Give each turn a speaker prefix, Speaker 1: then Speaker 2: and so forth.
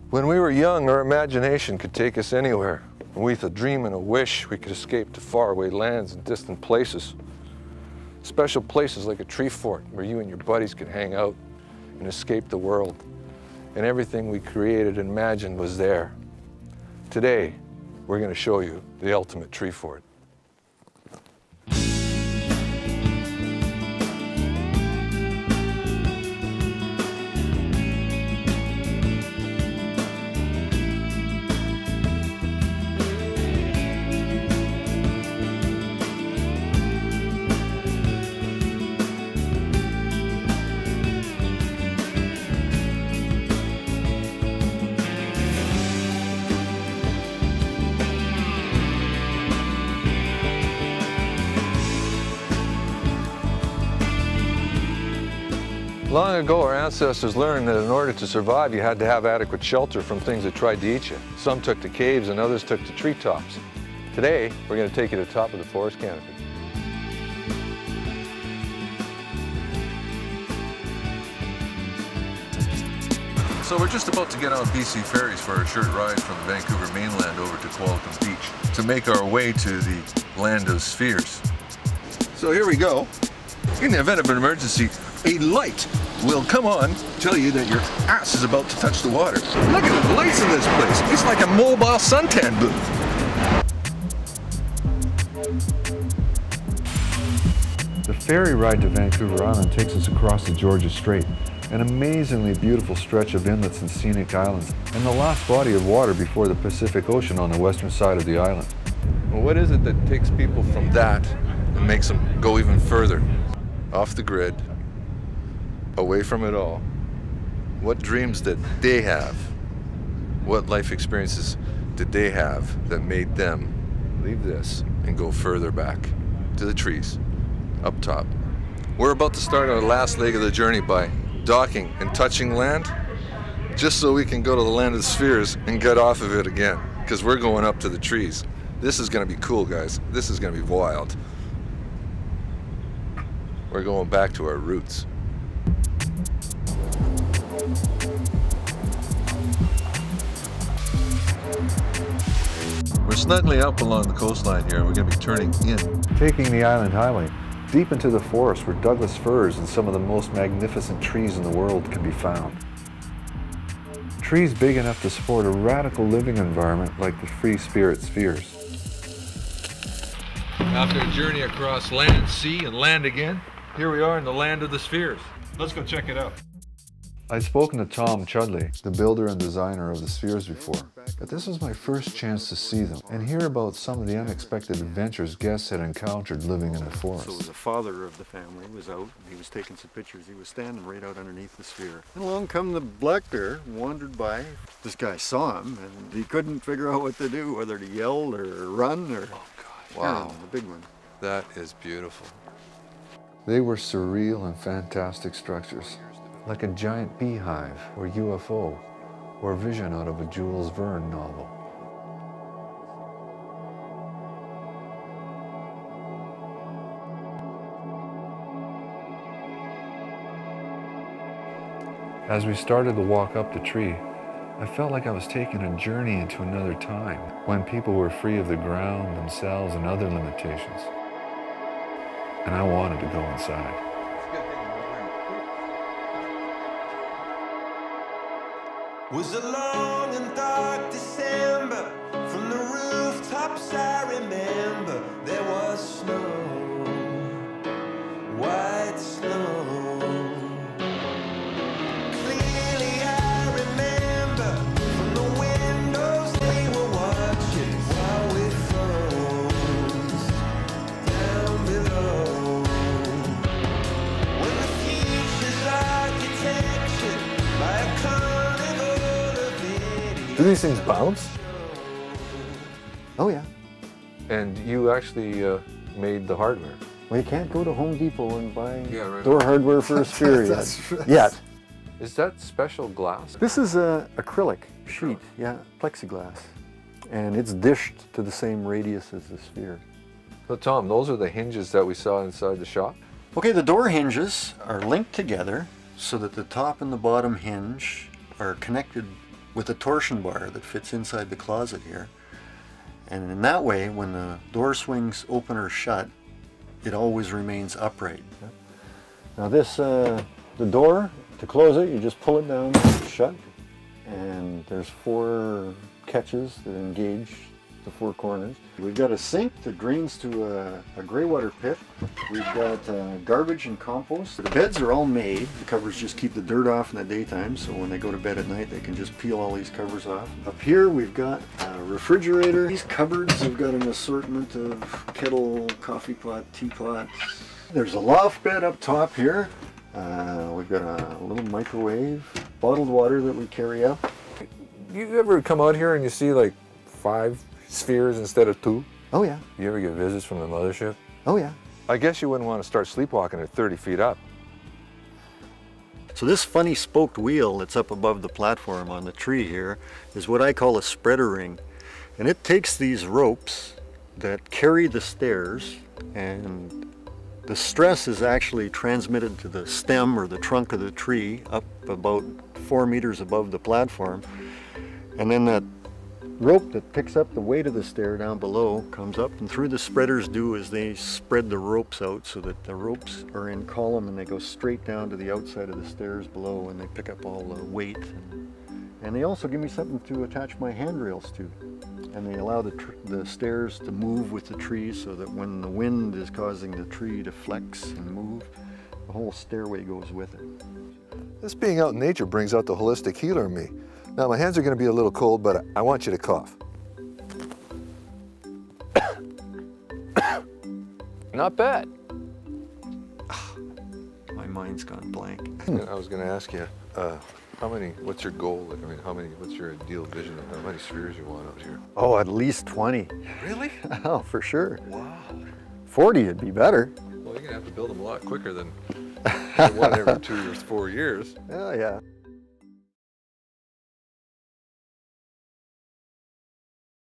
Speaker 1: When we were young, our imagination could take us anywhere. And with a dream and a wish, we could escape to faraway lands and distant places. Special places like a tree fort where you and your buddies could hang out and escape the world. And everything we created and imagined was there. Today, we're going to show you the ultimate tree fort. Long ago, our ancestors learned that in order to survive, you had to have adequate shelter from things that tried to eat you. Some took to caves and others took to treetops. Today, we're going to take you to the top of the forest canopy. So we're just about to get on BC ferries for a short ride from the Vancouver mainland over to Quilicum Beach to make our way to the land of spheres. So here we go. In the event of an emergency, a light will come on, tell you that your ass is about to touch the water. Look at the lights in this place. It's like a mobile suntan booth.
Speaker 2: The ferry ride to Vancouver Island takes us across the Georgia Strait, an amazingly beautiful stretch of inlets and scenic islands, and the last body of water before the Pacific Ocean on the western side of the island.
Speaker 1: Well, what is it that takes people from that and makes them go even further? Off the grid, away from it all. What dreams did they have? What life experiences did they have that made them leave this and go further back to the trees, up top? We're about to start our last leg of the journey by docking and touching land, just so we can go to the land of the spheres and get off of it again, because we're going up to the trees. This is going to be cool, guys. This is going to be wild. We're going back to our roots. We're snugly up along the coastline here, and we're going to be turning in.
Speaker 2: Taking the island highway deep into the forest where Douglas firs and some of the most magnificent trees in the world can be found. Trees big enough to support a radical living environment like the free spirit spheres.
Speaker 1: After a journey across land, sea, and land again, here we are in the land of the spheres. Let's go check it out.
Speaker 2: I'd spoken to Tom Chudleigh, the builder and designer of the spheres before, but this was my first chance to see them and hear about some of the unexpected adventures guests had encountered living in the forest.
Speaker 3: So the father of the family was out, he was taking some pictures, he was standing right out underneath the sphere. And along come the black bear, wandered by. This guy saw him and he couldn't figure out what to do, whether to yell or run or...
Speaker 1: Oh God, wow.
Speaker 3: The big one.
Speaker 1: That is beautiful.
Speaker 2: They were surreal and fantastic structures, like a giant beehive or UFO, or a vision out of a Jules Verne novel. As we started to walk up the tree, I felt like I was taking a journey into another time, when people were free of the ground, themselves, and other limitations. And I wanted to go inside.
Speaker 4: Was a long and dark December. From the rooftops I remember there was snow, white snow. Clearly I remember from the windows they were watching while we froze down below. When the future's architecture by a carnival of idiots.
Speaker 1: Do these things bounce?
Speaker 3: Oh yeah.
Speaker 1: And you actually made the hardware.
Speaker 3: Well, you can't go to Home Depot and buy
Speaker 1: right.
Speaker 3: door hardware for a sphere yet.
Speaker 1: That's right.
Speaker 3: Yet.
Speaker 1: Is that special glass?
Speaker 3: This is a acrylic sheet, yeah, plexiglass. And it's dished to the same radius as the sphere.
Speaker 1: So Tom, those are the hinges that we saw inside the shop?
Speaker 3: Okay, the door hinges are linked together so that the top and the bottom hinge are connected with a torsion bar that fits inside the closet here. And in that way, when the door swings open or shut, it always remains upright. Now this, the door, to close it, you just pull it down shut, and there's 4 catches that engage the 4 corners. We've got a sink that drains to a gray water pit. We've got garbage and compost. The beds are all made. The covers just keep the dirt off in the daytime, so when they go to bed at night they can just peel all these covers off. Up here we've got a refrigerator. These cupboards have got an assortment of kettle, coffee pot, teapots. There's a loft bed up top here. We've got a little microwave, bottled water that we carry up.
Speaker 2: You ever come out here and you see like 5 spheres instead of 2?
Speaker 3: Oh yeah.
Speaker 2: You ever get visits from the mothership?
Speaker 3: Oh yeah.
Speaker 2: I guess you wouldn't want to start sleepwalking at 30 feet up.
Speaker 3: So this funny spoked wheel that's up above the platform on the tree here is what I call a spreader ring. And it takes these ropes that carry the stairs, and the stress is actually transmitted to the stem or the trunk of the tree up about 4 meters above the platform. And then that rope that picks up the weight of the stair down below comes up, and through the spreaders do is they spread the ropes out so that the ropes are in column and they go straight down to the outside of the stairs below, and they pick up all the weight. And they also give me something to attach my handrails to. And they allow the stairs to move with the trees so that when the wind is causing the tree to flex and move, the whole stairway goes with it.
Speaker 2: This being out in nature brings out the holistic healer in me. Now my hands are going to be a little cold, but I want you to cough. Not bad.
Speaker 3: My mind's gone blank.
Speaker 2: I was going to ask you, what's your goal? What's your ideal vision of how many spheres you want out here?
Speaker 3: Oh, at least 20.
Speaker 2: Really?
Speaker 3: Oh, for sure.
Speaker 2: Wow.
Speaker 3: 40 would be better.
Speaker 2: Well, you're going to have to build them a lot quicker than one every 2 or 4 years.
Speaker 3: Oh, yeah.